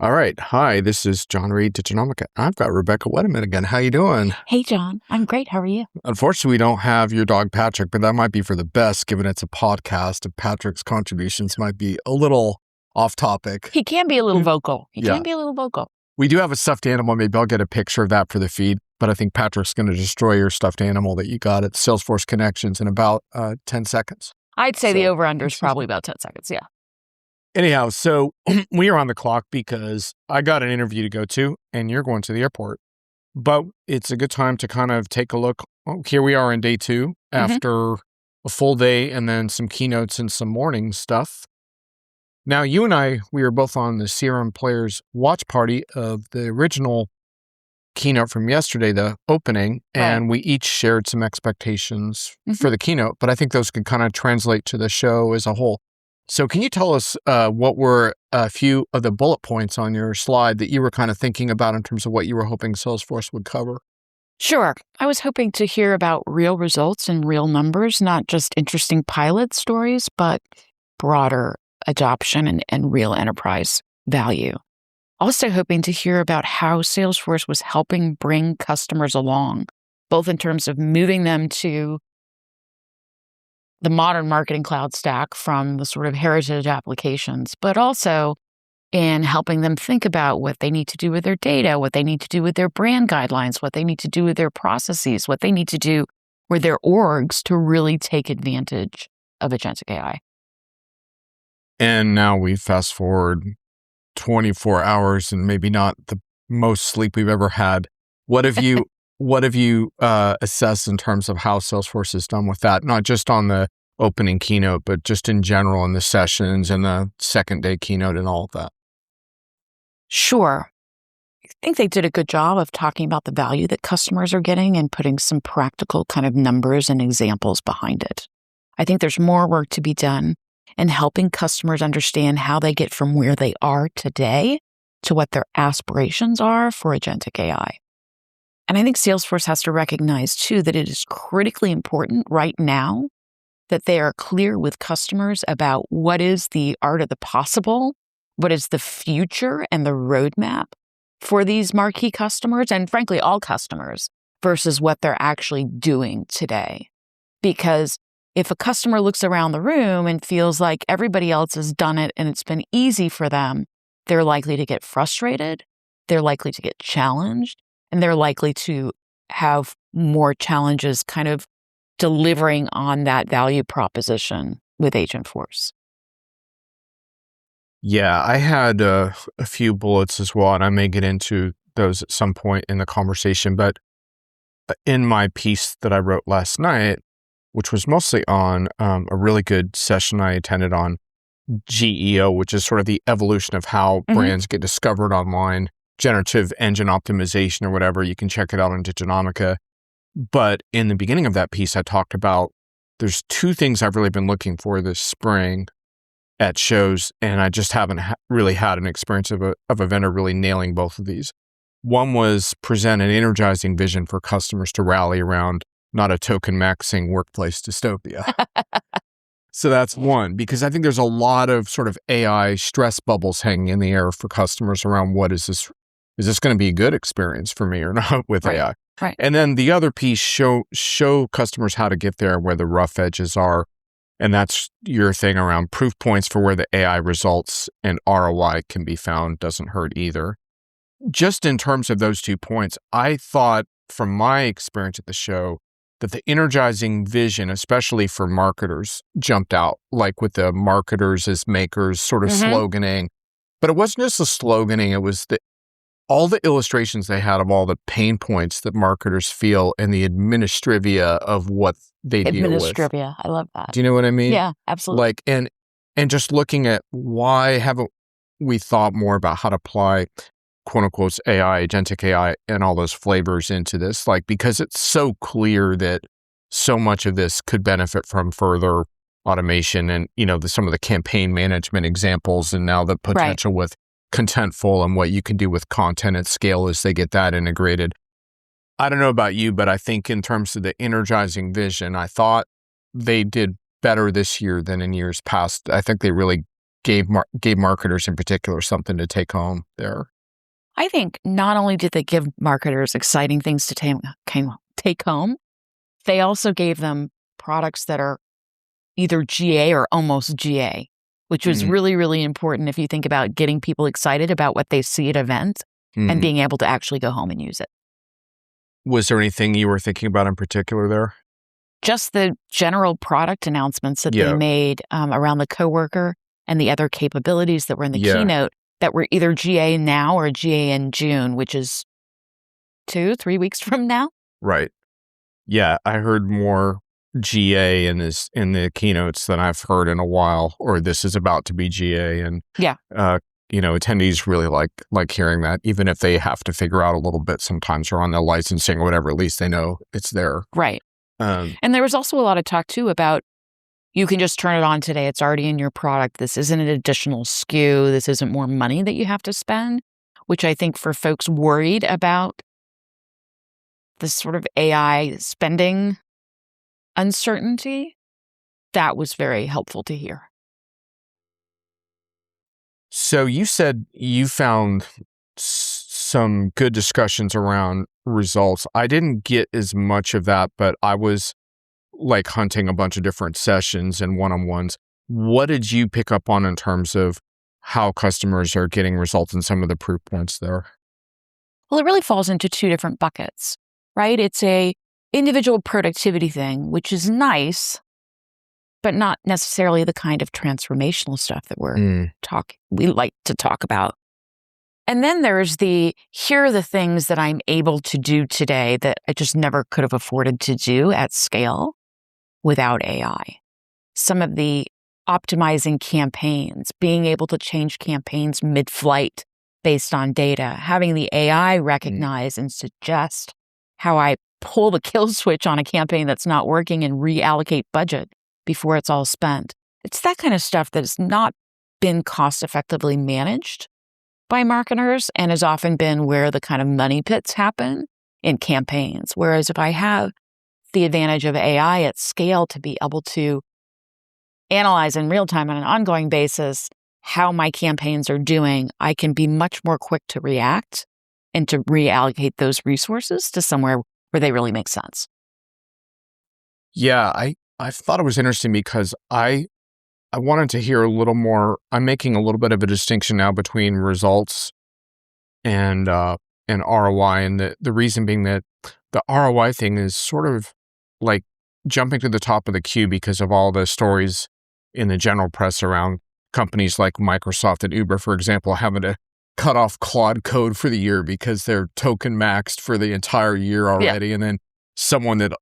All right. Hi, this is Jon Reed to Genomica. I've got Rebecca Wettemann again. How you doing? Hey, John. I'm great. How are you? Unfortunately, we don't have your dog Patrick, but that might be for the best given it's a podcast and Patrick's contributions might be a little off topic. He can be a little vocal. He Yeah. can be a little vocal. We do have a stuffed animal. Maybe I'll get a picture of that for the feed, but I think Patrick's going to destroy your stuffed animal that you got at Salesforce Connections in about 10 seconds. I'd say the over-under is probably about 10 seconds. Yeah. Anyhow, so we are on the clock because I got an interview to go to and you're going to the airport. But it's a good time to kind of take a look. Oh, here we are in day 2 after a full day and then some keynotes and some morning stuff. Now, you and I, we were both on the CRM Players watch party of the original keynote from yesterday, the opening, and we each shared some expectations for the keynote. But I think those could kind of translate to the show as a whole. So can you tell us what were a few of the bullet points on your slide that you were kind of thinking about in terms of what you were hoping Salesforce would cover? Sure. I was hoping to hear about real results and real numbers, not just interesting pilot stories, but broader adoption and real enterprise value. Also hoping to hear about how Salesforce was helping bring customers along, both in terms of moving them to the modern marketing cloud stack from the sort of heritage applications, but also in helping them think about what they need to do with their data, what they need to do with their brand guidelines, what they need to do with their processes, what they need to do with their orgs to really take advantage of agentic AI. And now we fast forward 24 hours and maybe not the most sleep we've ever had. What have you assessed in terms of how Salesforce has done with that? Not just on the opening keynote, but just in general in the sessions and the second day keynote and all of that. Sure. I think they did a good job of talking about the value that customers are getting and putting some practical kind of numbers and examples behind it. I think there's more work to be done in helping customers understand how they get from where they are today to what their aspirations are for agentic AI. And I think Salesforce has to recognize, too, that it is critically important right now that they are clear with customers about what is the art of the possible, what is the future and the roadmap for these marquee customers, and frankly, all customers, versus what they're actually doing today. Because if a customer looks around the room and feels like everybody else has done it and it's been easy for them, they're likely to get frustrated, they're likely to get challenged, and they're likely to have more challenges kind of delivering on that value proposition with Agentforce. Yeah, I had a few bullets as well, and I may get into those at some point in the conversation. But in my piece that I wrote last night, which was mostly on a really good session I attended on GEO, which is sort of the evolution of how brands get discovered online, generative engine optimization or whatever. You can check it out on Genomica. But in the beginning of that piece, I talked about there's 2 things I've really been looking for this spring at shows, and I just haven't really had an experience of a vendor really nailing both of these. One was present an energizing vision for customers to rally around, not a token maxing workplace dystopia. So that's one, because I think there's a lot of sort of AI stress bubbles hanging in the air for customers around what is this going to be a good experience for me or not with AI? Right. And then the other piece, show customers how to get there, where the rough edges are. And that's your thing around proof points for where the AI results and ROI can be found doesn't hurt either. Just in terms of those 2 points, I thought from my experience at the show that the energizing vision, especially for marketers, jumped out, like with the marketers as makers sort of sloganing. But it wasn't just the sloganing, it was all the illustrations they had of all the pain points that marketers feel and the administrivia of what they deal with. Administrivia, I love that. Do you know what I mean? Yeah, absolutely. Like, and just looking at why haven't we thought more about how to apply quote unquote AI, agentic AI, and all those flavors into this? Like, because it's so clear that so much of this could benefit from further automation and, some of the campaign management examples and now the potential with Contentful and what you can do with content at scale as they get that integrated. I don't know about you, but I think in terms of the energizing vision, I thought they did better this year than in years past. I think they really gave marketers in particular something to take home there? I think not only did they give marketers exciting things to take home, they also gave them products that are either GA or almost GA, which was really, really important if you think about getting people excited about what they see at events and being able to actually go home and use it. Was there anything you were thinking about in particular there? Just the general product announcements that they made around the coworker and the other capabilities that were in the keynote that were either GA now or GA in June, which is 2-3 weeks from now. Right. Yeah, I heard more GA in the keynotes than I've heard in a while, or this is about to be GA. And attendees really like hearing that, even if they have to figure out a little bit sometimes or on the licensing or whatever, at least they know it's there. Right. And there was also a lot of talk too about you can just turn it on today. It's already in your product. This isn't an additional SKU. This isn't more money that you have to spend, which I think for folks worried about this sort of AI spending uncertainty, that was very helpful to hear. So you said you found some good discussions around results. I didn't get as much of that, but I was like hunting a bunch of different sessions and one-on-ones. What did you pick up on in terms of how customers are getting results and some of the proof points there? Well, it really falls into two different buckets, right? It's a individual productivity thing, which is nice, but not necessarily the kind of transformational stuff that we like to talk about. And then there's here are the things that I'm able to do today that I just never could have afforded to do at scale without AI. Some of the optimizing campaigns, being able to change campaigns mid-flight based on data, having the AI recognize and suggest how I pull the kill switch on a campaign that's not working and reallocate budget before it's all spent. It's that kind of stuff that has not been cost effectively managed by marketers and has often been where the kind of money pits happen in campaigns. Whereas if I have the advantage of AI at scale to be able to analyze in real time on an ongoing basis how my campaigns are doing, I can be much more quick to react and to reallocate those resources to somewhere where they really make sense. Yeah, I thought it was interesting because I wanted to hear a little more. I'm making a little bit of a distinction now between results and ROI, and the reason being that the ROI thing is sort of like jumping to the top of the queue because of all the stories in the general press around companies like Microsoft and Uber, for example, having to cut off Claude code for the year because they're token maxed for the entire year already, and then someone that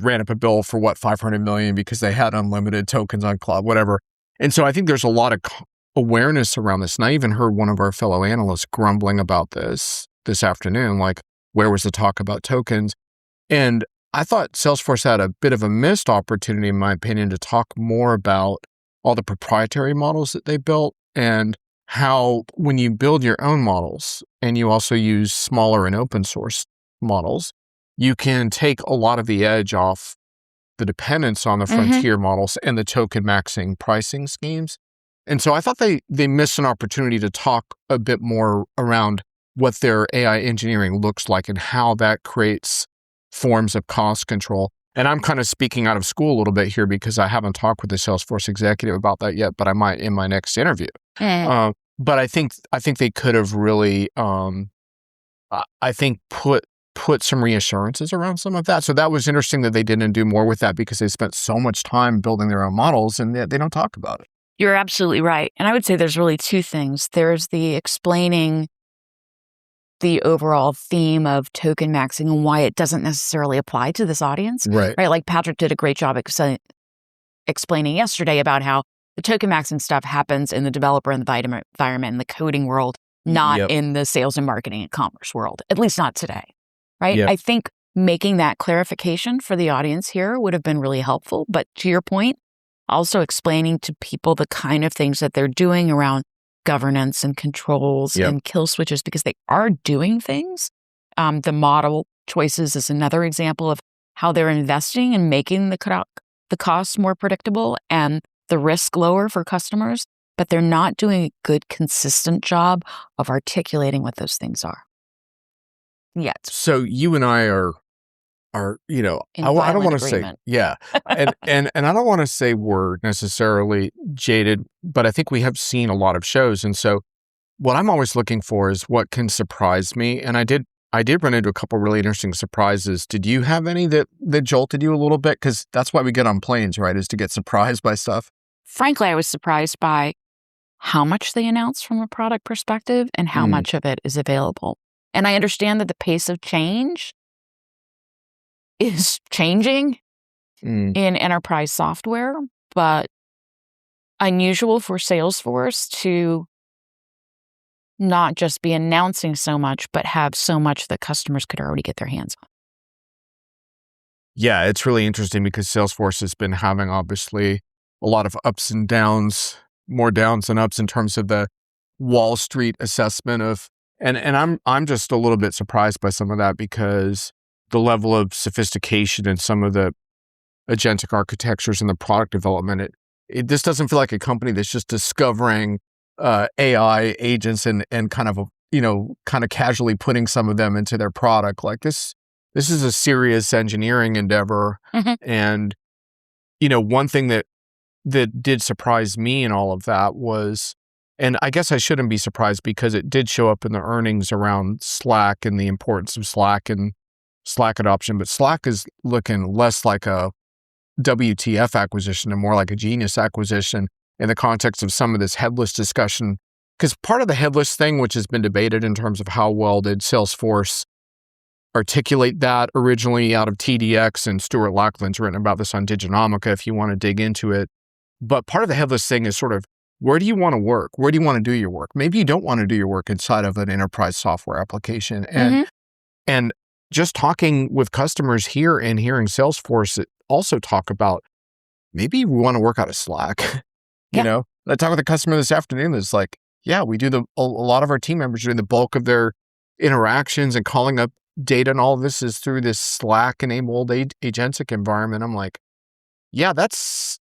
ran up a bill for $500 million because they had unlimited tokens on Claude, whatever. And so I think there's a lot of awareness around this. And I even heard one of our fellow analysts grumbling about this afternoon, like, where was the talk about tokens? And I thought Salesforce had a bit of a missed opportunity, in my opinion, to talk more about all the proprietary models that they built and how when you build your own models and you also use smaller and open source models, you can take a lot of the edge off the dependence on the frontier models and the token maxing pricing schemes. And so I thought they missed an opportunity to talk a bit more around what their AI engineering looks like and how that creates forms of cost control. And I'm kind of speaking out of school a little bit here because I haven't talked with a Salesforce executive about that yet, but I might in my next interview. But I think they could have really, put some reassurances around some of that. So that was interesting that they didn't do more with that because they spent so much time building their own models and they don't talk about it. You're absolutely right. And I would say there's really two things. There's the explaining the overall theme of token maxing and why it doesn't necessarily apply to this audience. Right. Like Patrick did a great job explaining yesterday about how the token maxing stuff happens in the developer environment, in the coding world, not in the sales and marketing and commerce world, at least not today. Right? I think making that clarification for the audience here would have been really helpful. But to your point, also explaining to people the kind of things that they're doing around governance and controls and kill switches, because they are doing things. The model choices is another example of how they're investing and making the costs more predictable and the risk lower for customers. but they're not doing a good, consistent job of articulating what those things are yet. So you and I are In I don't violent want to say, agreement. yeah. And I don't want to say we're necessarily jaded, but I think we have seen a lot of shows. And so what I'm always looking for is what can surprise me. And I did run into a couple really interesting surprises. Did you have any that jolted you a little bit? Because that's why we get on planes, right? Is to get surprised by stuff. Frankly, I was surprised by how much they announced from a product perspective and how much of it is available. And I understand that the pace of change is changing in enterprise software, but unusual for Salesforce to not just be announcing so much, but have so much that customers could already get their hands on. Yeah, it's really interesting because Salesforce has been having obviously a lot of ups and downs, more downs than ups in terms of the Wall Street assessment of, and I'm just a little bit surprised by some of that because the level of sophistication in some of the agentic architectures and the product development, this doesn't feel like a company that's just discovering AI agents and kind of casually putting some of them into their product. Like this is a serious engineering endeavor. And one thing that did surprise me in all of that was, and I guess I shouldn't be surprised because it did show up in the earnings around Slack and the importance of Slack and Slack adoption, but Slack is looking less like a WTF acquisition and more like a genius acquisition in the context of some of this headless discussion. Because part of the headless thing, which has been debated in terms of how well did Salesforce articulate that originally out of TDX, and Stuart Lackland's written about this on Diginomica if you want to dig into it. But part of the headless thing is sort of, where do you want to work? Where do you want to do your work? Maybe you don't want to do your work inside of an enterprise software application. And just talking with customers here and hearing Salesforce also talk about, maybe we want to work out of Slack. I talked with a customer this afternoon that's like, yeah, we do a lot of our team members are doing the bulk of their interactions and calling up data and all of this is through this Slack-enabled agentic environment. I'm like, yeah,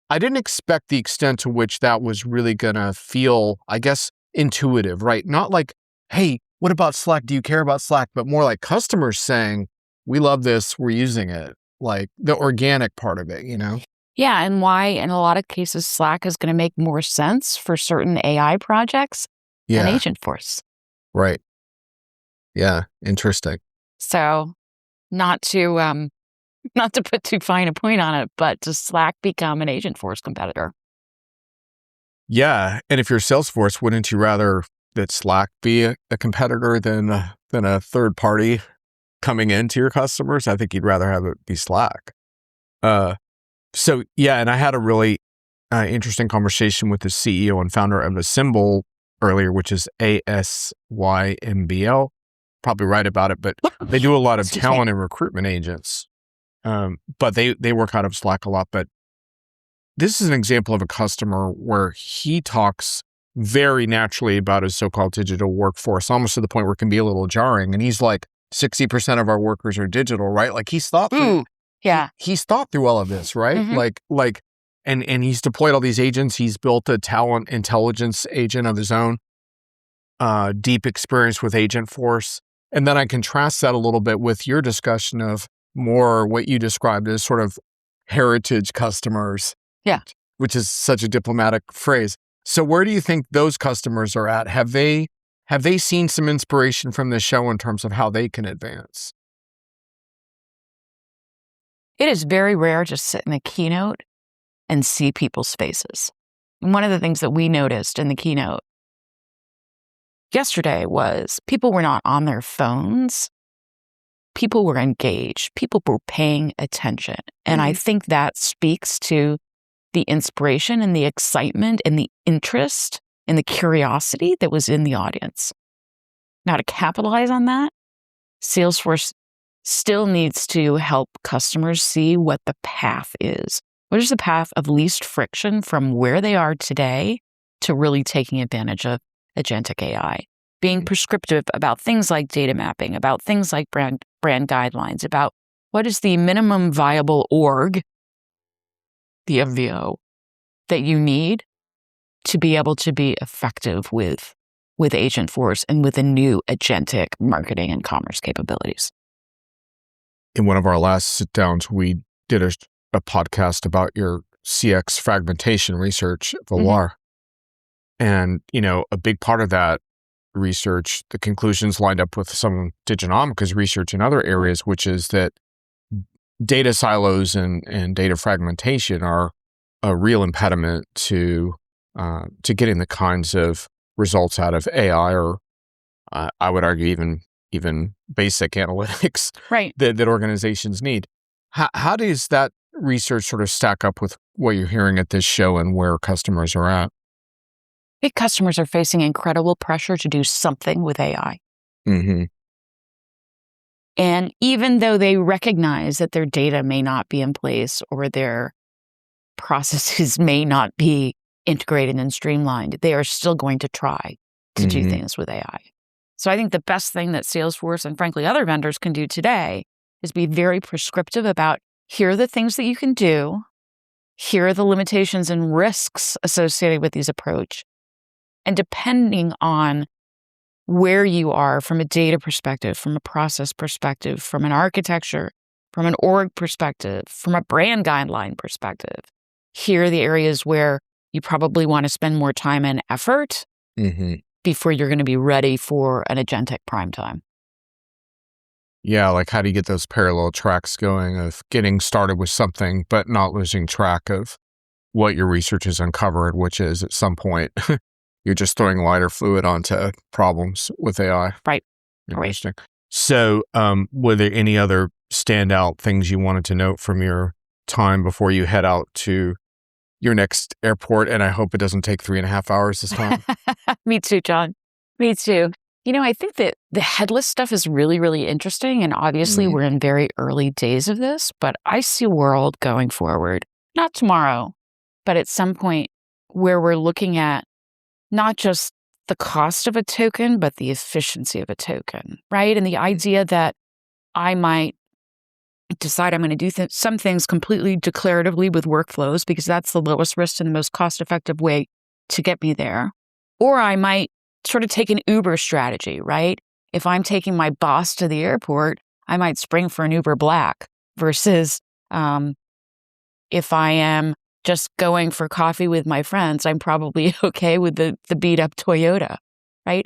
I didn't expect the extent to which that was really going to feel, I guess, intuitive, right? Not like, hey, what about Slack? Do you care about Slack? But more like customers saying, we love this, we're using it. Like the organic part of it, Yeah, and why in a lot of cases Slack is going to make more sense for certain AI projects than Agentforce. Right. Yeah, interesting. So not to put too fine a point on it, but does Slack become an Agentforce competitor? Yeah, and if you're Salesforce, wouldn't you rather that Slack be a competitor than a third party coming into your customers? I think you'd rather have it be Slack. So yeah, and I had a really interesting conversation with the CEO and founder of Assemble earlier, which is ASYMBL. Probably right about it, but they do a lot of talent and recruitment agents. But they work out of Slack a lot. But this is an example of a customer where he talks very naturally about his so-called digital workforce, almost to the point where it can be a little jarring. And he's like, 60% of our workers are digital, right? Like he's thought through, he's thought through all of this, right? And he's deployed all these agents. He's built a talent intelligence agent of his own, deep experience with Agentforce. And then I contrast that a little bit with your discussion of more what you described as sort of heritage customers. Yeah. Which is such a diplomatic phrase. So where do you think those customers are at? Have they seen some inspiration from this show in terms of how they can advance? It is very rare to sit in the keynote and see people's faces. And one of the things that we noticed in the keynote yesterday was people were not on their phones. People were engaged. People were paying attention. And I think that speaks to the inspiration and the excitement and the interest and the curiosity that was in the audience. Now, to capitalize on that, Salesforce still needs to help customers see what the path is. What is the path of least friction from where they are today to really taking advantage of agentic AI? Being prescriptive about things like data mapping, about things like brand guidelines, about what is the minimum viable org, the MVO, that you need to be able to be effective with Agentforce and with the new agentic marketing and commerce capabilities. In one of our last sit-downs, we did a podcast about your CX fragmentation research at Valoir. And, a big part of that research, the conclusions lined up with some Diginomica's research in other areas, which is that data silos and data fragmentation are a real impediment to getting the kinds of results out of AI, or I would argue even basic analytics that organizations need. How does that research sort of stack up with what you're hearing at this show and where customers are at? Big customers are facing incredible pressure to do something with AI. And even though they recognize that their data may not be in place or their processes may not be integrated and streamlined, they are still going to try to do things with AI. So I think the best thing that Salesforce and frankly other vendors can do today is be very prescriptive about, here are the things that you can do, here are the limitations and risks associated with these approach. And depending on where you are from a data perspective, from a process perspective, from an architecture, from an org perspective, from a brand guideline perspective, here are the areas where you probably want to spend more time and effort before you're going to be ready for an agentic prime time. Yeah, like how do you get those parallel tracks going of getting started with something, but not losing track of what your research has uncovered, which is at some point you're just throwing lighter fluid onto problems with AI. Right. Interesting. So were there any other standout things you wanted to note from your time before you head out to your next airport? And I hope it doesn't take 3.5 hours this time. Me too, Jon. Me too. I think that the headless stuff is really, really interesting. And obviously we're in very early days of this, but I see a world going forward, not tomorrow, but at some point where we're looking at not just the cost of a token, but the efficiency of a token, right? And the idea that I might decide I'm going to do some things completely declaratively with workflows because that's the lowest risk and the most cost-effective way to get me there. Or I might sort of take an Uber strategy, right? If I'm taking my boss to the airport, I might spring for an Uber Black versus if I am just going for coffee with my friends, I'm probably okay with the beat up Toyota, right?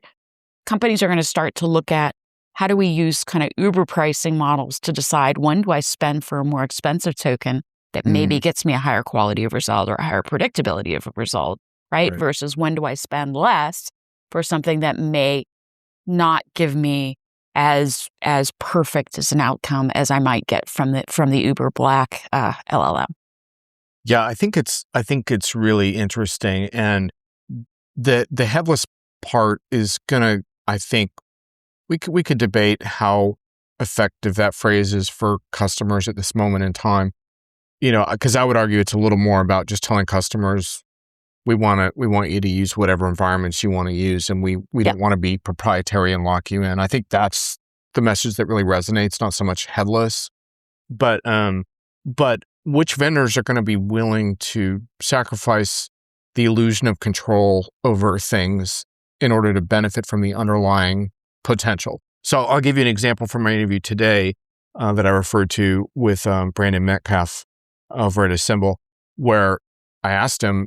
Companies are going to start to look at how do we use kind of Uber pricing models to decide when do I spend for a more expensive token that maybe gets me a higher quality of result or a higher predictability of a result, right? Versus when do I spend less for something that may not give me as perfect as an outcome as I might get from the Uber Black LLM. Yeah, I think it's really interesting, and the headless part is gonna. I think we could debate how effective that phrase is for customers at this moment in time. Because I would argue it's a little more about just telling customers we want you to use whatever environments you want to use, and we don't want to be proprietary and lock you in. I think that's the message that really resonates, not so much headless, but which vendors are going to be willing to sacrifice the illusion of control over things in order to benefit from the underlying potential. So I'll give you an example from my interview today that I referred to with Brandon Metcalf over at Assemble, where I asked him,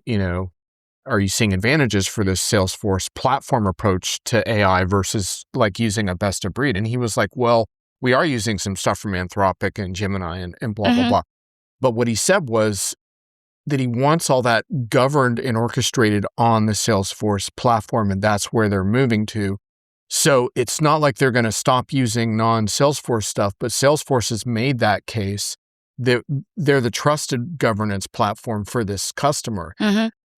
are you seeing advantages for this Salesforce platform approach to AI versus like using a best of breed? And he was like, well, we are using some stuff from Anthropic and Gemini and blah, blah, blah. But what he said was that he wants all that governed and orchestrated on the Salesforce platform, and that's where they're moving to. So it's not like they're going to stop using non-Salesforce stuff, but Salesforce has made that case that they're the trusted governance platform for this customer.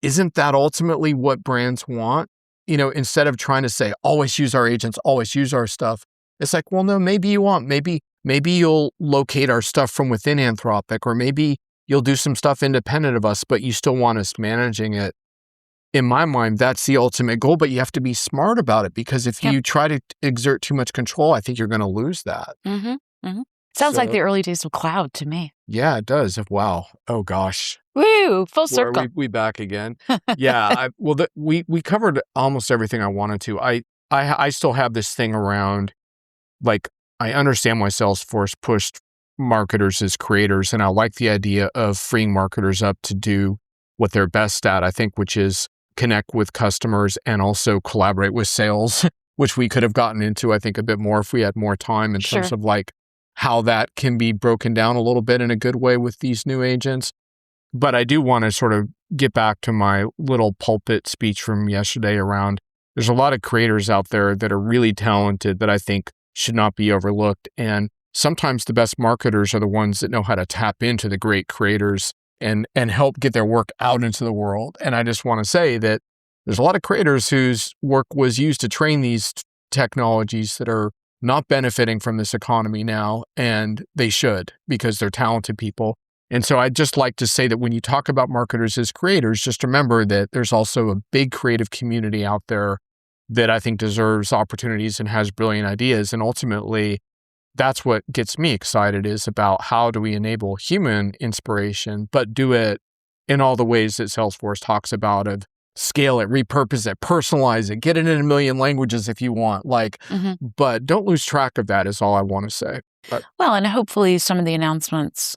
Isn't that ultimately what brands want? Instead of trying to say, always use our agents, always use our stuff. It's like, well, no, maybe you won't. Maybe you'll locate our stuff from within Anthropic, or maybe you'll do some stuff independent of us, but you still want us managing it. In my mind, that's the ultimate goal, but you have to be smart about it, because if you try to exert too much control, I think you're going to lose that. Sounds like the early days of cloud to me. Yeah, it does. Wow. Oh gosh. Woo! Full circle. Are we back again? Yeah. We covered almost everything I wanted to. I still have this thing around, like, I understand why Salesforce pushed marketers as creators, and I like the idea of freeing marketers up to do what they're best at, I think, which is connect with customers and also collaborate with sales, which we could have gotten into, I think, a bit more if we had more time in terms of like how that can be broken down a little bit in a good way with these new agents. But I do want to sort of get back to my little pulpit speech from yesterday around, there's a lot of creators out there that are really talented that I think should not be overlooked. And sometimes the best marketers are the ones that know how to tap into the great creators and help get their work out into the world. And I just want to say that there's a lot of creators whose work was used to train these technologies that are not benefiting from this economy now, and they should, because they're talented people. And so I'd just like to say that when you talk about marketers as creators, just remember that there's also a big creative community out there that I think deserves opportunities and has brilliant ideas. And ultimately, that's what gets me excited, is about how do we enable human inspiration, but do it in all the ways that Salesforce talks about, of scale it, repurpose it, personalize it, get it in a million languages if you want, but don't lose track of that is all I want to say. Well, and hopefully some of the announcements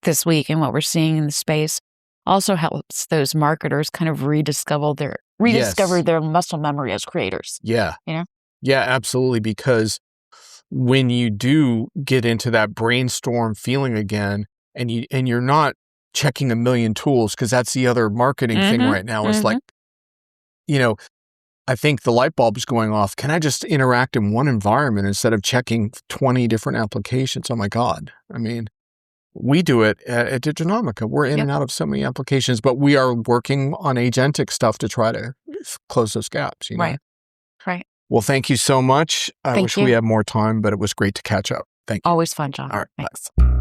this week and what we're seeing in the space also helps those marketers kind of rediscover their muscle memory as creators. Yeah. You know? Yeah, absolutely. Because when you do get into that brainstorm feeling again, and you're not checking a million tools, because that's the other marketing thing right now, is like, I think the light bulb's going off. Can I just interact in one environment instead of checking 20 different applications? Oh my God. I mean, we do it at Diginomica. We're in and out of so many applications, but we are working on agentic stuff to try to close those gaps. Right. Well, thank you so much. I wish we had more time, but it was great to catch up. Thank you. Always fun, Jon. All right. Thanks. Bye.